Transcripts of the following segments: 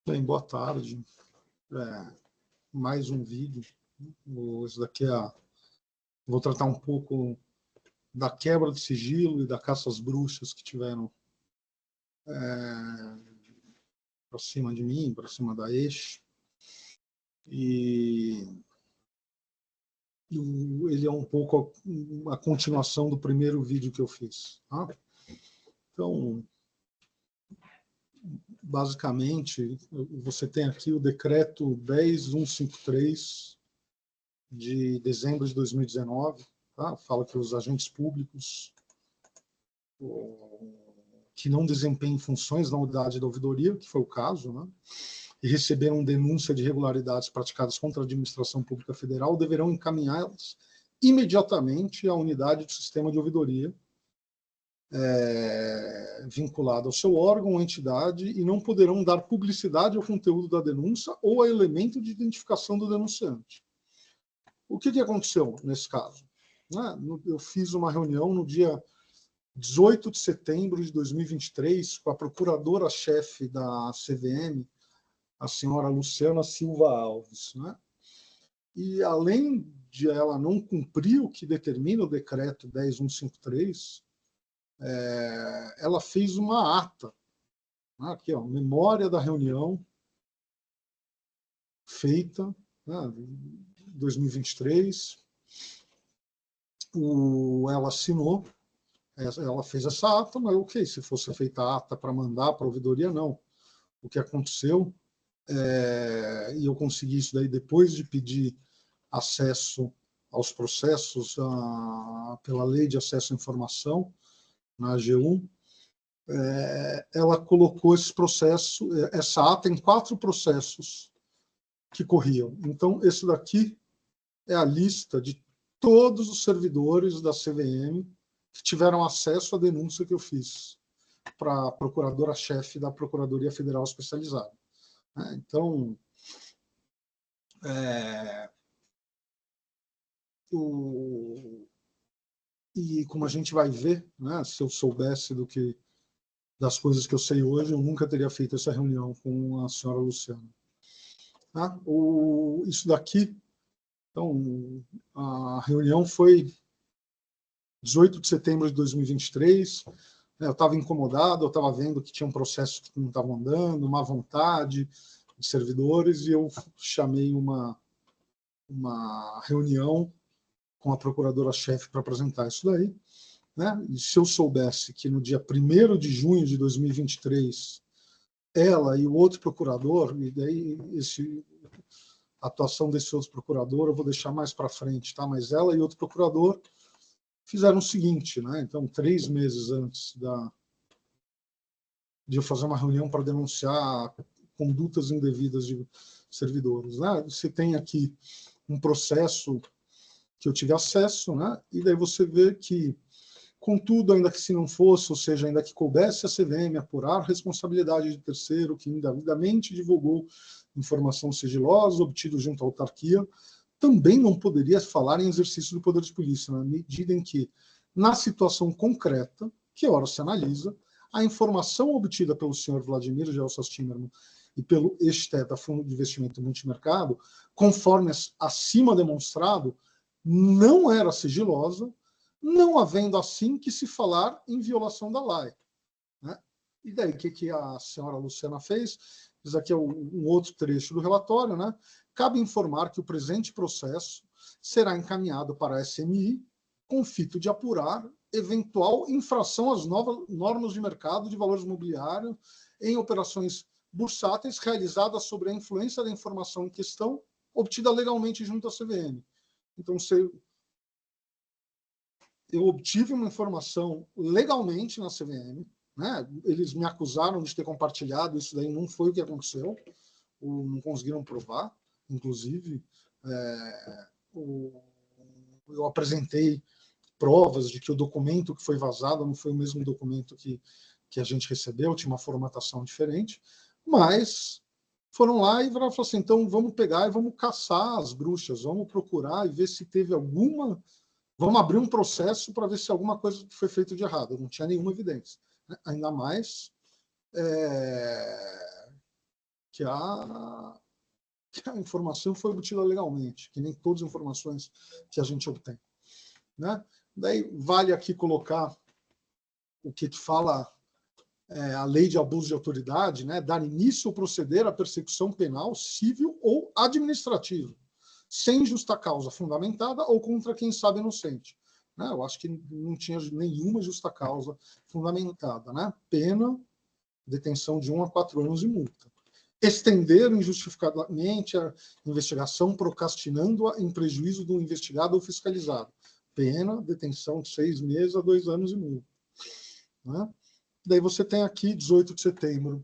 Bem, boa tarde. Mais um vídeo. Esse daqui vou tratar um pouco da quebra de sigilo e da caça às bruxas que tiveram para cima de mim, para cima da Eixo. E ele é um pouco a continuação do primeiro vídeo que eu fiz. Tá? Então, basicamente, você tem aqui o decreto 10.153 de dezembro de 2019, tá? Fala que os agentes públicos que não desempenhem funções na unidade da ouvidoria, que foi o caso, né? E receberam denúncia de irregularidades praticadas contra a administração pública federal, deverão encaminhá-las imediatamente à unidade do sistema de ouvidoria vinculada ao seu órgão ou entidade e não poderão dar publicidade ao conteúdo da denúncia ou a elemento de identificação do denunciante. O que aconteceu nesse caso? Eu fiz uma reunião no dia 18 de setembro de 2023 com a procuradora-chefe da CVM, a senhora Luciana Silva Alves. E, além de ela não cumprir o que determina o decreto 10.153, ela fez uma ata. Aqui, ó, memória da reunião feita em 2023. Ela assinou, ela fez essa ata, mas ok, se fosse feita a ata para mandar para a ouvidoria, não. O que aconteceu, e eu consegui isso daí depois de pedir acesso aos processos pela Lei de Acesso à Informação, na AGU, ela colocou esse processo, essa ata em 4 processos que corriam. Então, esse daqui é a lista de todos os servidores da CVM que tiveram acesso à denúncia que eu fiz para a procuradora-chefe da Procuradoria Federal Especializada. Então, e como a gente vai ver, se eu soubesse das coisas que eu sei hoje, eu nunca teria feito essa reunião com a senhora Luciana. Isso daqui, então, a reunião foi 18 de setembro de 2023, eu estava incomodado, eu estava vendo que tinha um processo que não estava andando, má vontade de servidores, e eu chamei uma reunião com a procuradora-chefe para apresentar isso daí. E se eu soubesse que no dia 1º de junho de 2023, ela e o outro procurador, e daí a atuação desse outro procurador eu vou deixar mais para frente, tá? Mas ela e outro procurador fizeram o seguinte, então 3 meses antes de eu fazer uma reunião para denunciar condutas indevidas de servidores. Você tem aqui um processo que eu tive acesso, e daí você vê que, contudo, ainda que se não fosse, ou seja, ainda que coubesse a CVM apurar responsabilidade de terceiro que indevidamente divulgou informação sigilosa obtida junto à autarquia, também não poderia falar em exercício do poder de polícia, na medida em que, na situação concreta, que ora se analisa, a informação obtida pelo senhor Vladimir Gelsas Timmermann e pelo Esteta Fundo de Investimento Multimercado, conforme acima demonstrado, não era sigilosa, não havendo assim que se falar em violação da lei. E daí, o que a senhora Luciana fez? Isso aqui é um outro trecho do relatório. Cabe informar que o presente processo será encaminhado para a SMI com o fito de apurar eventual infração às novas normas de mercado de valores imobiliários em operações bursáteis realizadas sobre a influência da informação em questão obtida legalmente junto à CVM. Então, eu obtive uma informação legalmente na CVM, eles me acusaram de ter compartilhado, isso daí não foi o que aconteceu, não conseguiram provar, inclusive, eu apresentei provas de que o documento que foi vazado não foi o mesmo documento que a gente recebeu, tinha uma formatação diferente, mas foram lá e falaram assim, então vamos pegar e vamos caçar as bruxas, vamos procurar e ver se teve alguma... Vamos abrir um processo para ver se alguma coisa foi feita de errado. Não tinha nenhuma evidência. Ainda mais que a informação foi obtida legalmente, que nem todas as informações que a gente obtém, né? Daí vale aqui colocar o que fala a lei de abuso de autoridade, né? Dar início ou proceder à persecução penal, civil ou administrativa, sem justa causa fundamentada ou contra quem sabe inocente. Né? Eu acho que não tinha nenhuma justa causa fundamentada, né? Pena, detenção de 1 a 4 anos e multa. Estender injustificadamente a investigação, procrastinando-a em prejuízo do investigado ou fiscalizado. Pena, detenção de 6 meses a 2 anos e multa. Né? Daí você tem aqui 18 de setembro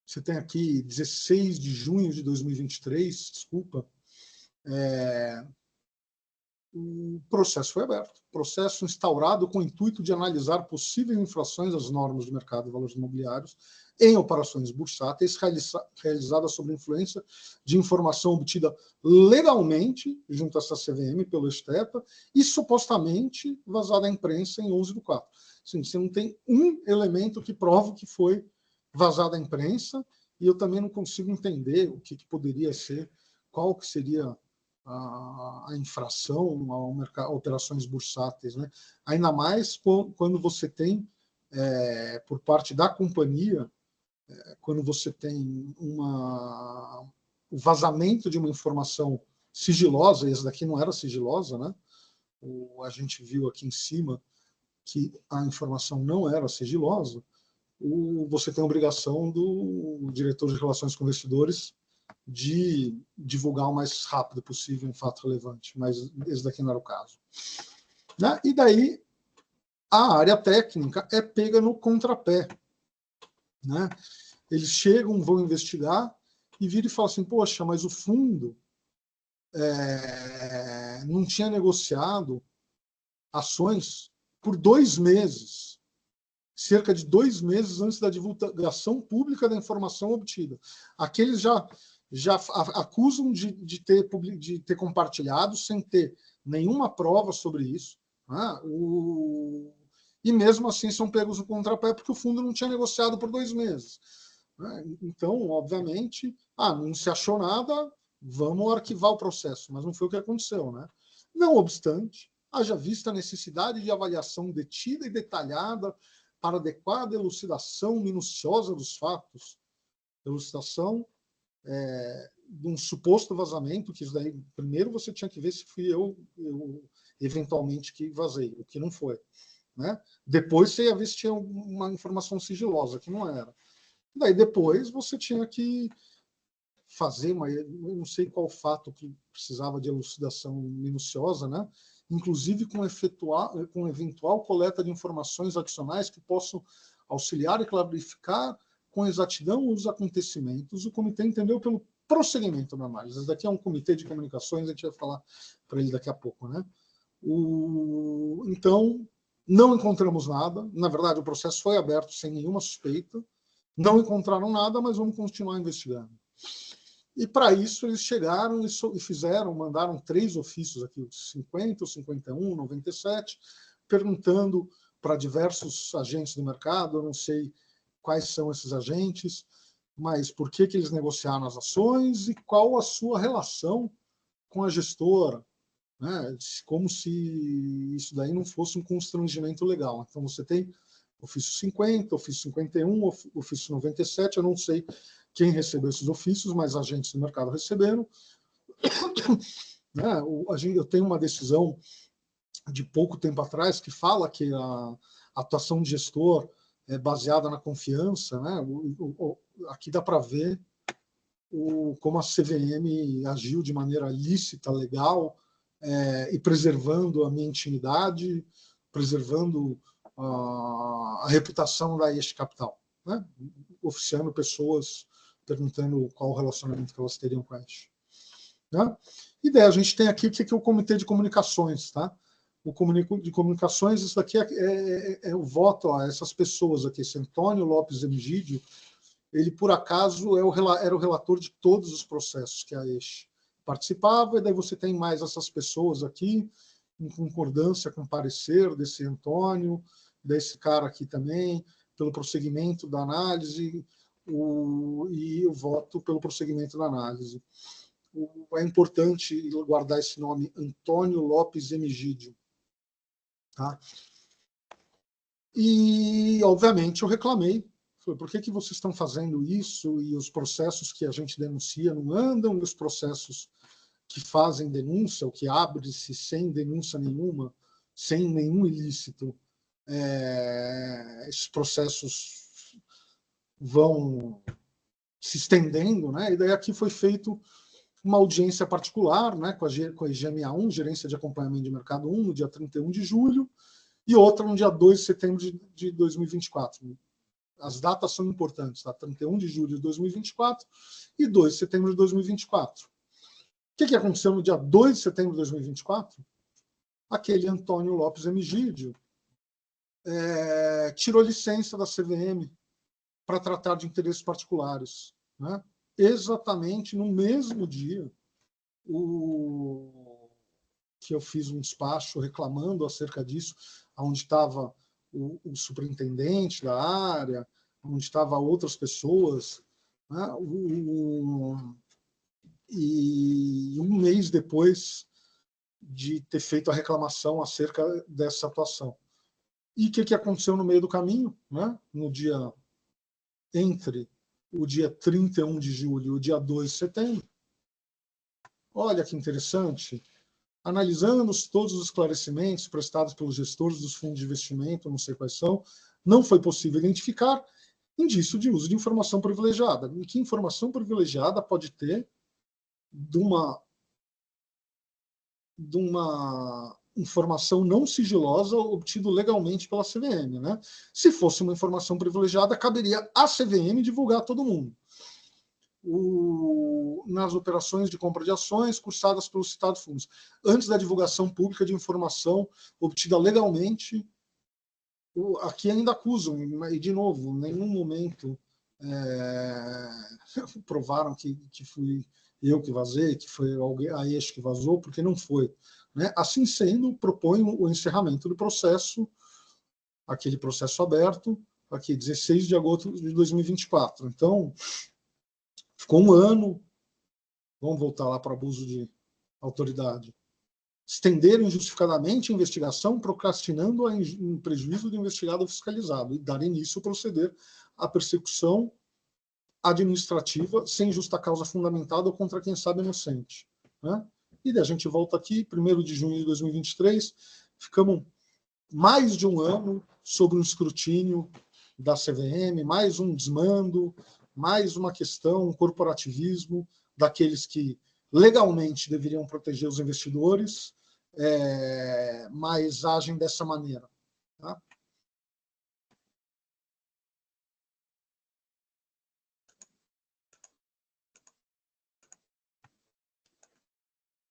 Você tem aqui 16 de junho de 2023, desculpa, o processo foi aberto. Processo instaurado com o intuito de analisar possíveis infrações às normas do mercado de valores imobiliários em operações bursáteis realizadas sob influência de informação obtida legalmente junto a essa CVM pelo STEPA e supostamente vazada à imprensa em 11/4. Assim, você não tem um elemento que prove que foi vazada à imprensa, e eu também não consigo entender o que poderia ser, qual que seria a infração a operações bursáteis, né? Ainda mais quando você tem, por parte da companhia, quando você tem o vazamento de uma informação sigilosa, e essa daqui não era sigilosa, né? A gente viu aqui em cima que a informação não era sigilosa, você tem a obrigação do diretor de relações com investidores de divulgar o mais rápido possível um fato relevante, mas esse daqui não era o caso. Né? E daí a área técnica é pega no contrapé. Né? Eles chegam, vão investigar e viram e falam assim, poxa, mas o fundo não tinha negociado ações por 2 meses, cerca de 2 meses antes da divulgação pública da informação obtida. Aqueles já acusam de ter compartilhado sem ter nenhuma prova sobre isso. Né? E mesmo assim são pegos no contrapé porque o fundo não tinha negociado por 2 meses. Né? Então, obviamente, não se achou nada, vamos arquivar o processo, mas não foi o que aconteceu. Né? Não obstante, haja vista a necessidade de avaliação detida e detalhada para adequada elucidação minuciosa dos fatos, elucidação de um suposto vazamento, que isso daí, primeiro você tinha que ver se fui eu eventualmente que vazei, o que não foi. Né? Depois você ia ver se tinha uma informação sigilosa, que não era. Daí depois você tinha que fazer eu não sei qual fato que precisava de elucidação minuciosa, né? Inclusive com eventual coleta de informações adicionais que possam auxiliar e clarificar com exatidão os acontecimentos. O comitê entendeu pelo prosseguimento da análise. Esse daqui é um comitê de comunicações, a gente vai falar para ele daqui a pouco. Né? Então, não encontramos nada. Na verdade, o processo foi aberto sem nenhuma suspeita. Não encontraram nada, mas vamos continuar investigando. E para isso eles chegaram e mandaram 3 ofícios aqui, o 50, o 51, o 97, perguntando para diversos agentes do mercado, eu não sei quais são esses agentes, mas por que eles negociaram as ações e qual a sua relação com a gestora, né? Como se isso daí não fosse um constrangimento legal. Então você tem ofício 50, ofício 51, ofício 97, eu não sei quem recebeu esses ofícios, mas agentes do mercado receberam. Né? Eu tenho uma decisão de pouco tempo atrás que fala que a atuação de gestor é baseada na confiança. Né? Aqui dá para ver como a CVM agiu de maneira lícita, legal, e preservando a minha intimidade, preservando a reputação da Este Capital, né? Oficiando pessoas, perguntando qual o relacionamento que elas teriam com a Este. Né? E daí a gente tem aqui o que é o Comitê de Comunicações. Tá? O Comitê de Comunicações, isso daqui é o voto a essas pessoas aqui, esse Antônio Lopes Emigídio, ele, por acaso, era o relator de todos os processos que a Este participava, e daí você tem mais essas pessoas aqui, em concordância com o parecer desse Antônio, desse cara aqui também, pelo prosseguimento da análise e o voto pelo prosseguimento da análise. É importante guardar esse nome, Antônio Lopes Emigídio. Tá? E, obviamente, eu reclamei. Falei, por que vocês estão fazendo isso? E os processos que a gente denuncia não andam, e os processos que fazem denúncia, ou que abre-se sem denúncia nenhuma, sem nenhum ilícito, esses processos vão se estendendo, né? E daí aqui foi feito uma audiência particular, né, com a IGMA 1, Gerência de Acompanhamento de Mercado 1, no dia 31 de julho, e outra no dia 2 de setembro de 2024. As datas são importantes, tá? 31 de julho de 2024 e 2 de setembro de 2024. O que aconteceu no dia 2 de setembro de 2024? Aquele Antônio Lopes Emigídio tirou licença da CVM para tratar de interesses particulares, né? Exatamente no mesmo dia que eu fiz um despacho reclamando acerca disso, onde estava o superintendente da área, onde estavam outras pessoas, né? E um mês depois de ter feito a reclamação acerca dessa atuação. E o que aconteceu no meio do caminho, né? Entre o dia 31 de julho e o dia 2 de setembro? Olha que interessante. Analisamos todos os esclarecimentos prestados pelos gestores dos fundos de investimento, não sei quais são, não foi possível identificar indício de uso de informação privilegiada. E que informação privilegiada pode ter de uma informação não sigilosa obtida legalmente pela CVM, né? Se fosse uma informação privilegiada, caberia à CVM divulgar a todo mundo. Nas operações de compra de ações cursadas pelos citados fundos, antes da divulgação pública de informação obtida legalmente. Aqui ainda acusam, e de novo, em nenhum momento provaram que fui eu que vazei, que foi alguém a eixo que vazou, porque não foi, né? Assim sendo, proponho o encerramento do processo, aquele processo aberto, aqui, 16 de agosto de 2024. Então, ficou um ano, vamos voltar lá para abuso de autoridade. Estenderam injustificadamente a investigação, procrastinando em prejuízo do investigado ou fiscalizado, e dar início ao proceder à persecução administrativa sem justa causa fundamentada ou contra quem sabe inocente, né? E daí a gente volta aqui, 1º de junho de 2023, ficamos mais de um ano sob um escrutínio da CVM, mais um desmando, mais uma questão, um corporativismo daqueles que legalmente deveriam proteger os investidores, mas agem dessa maneira. Tá?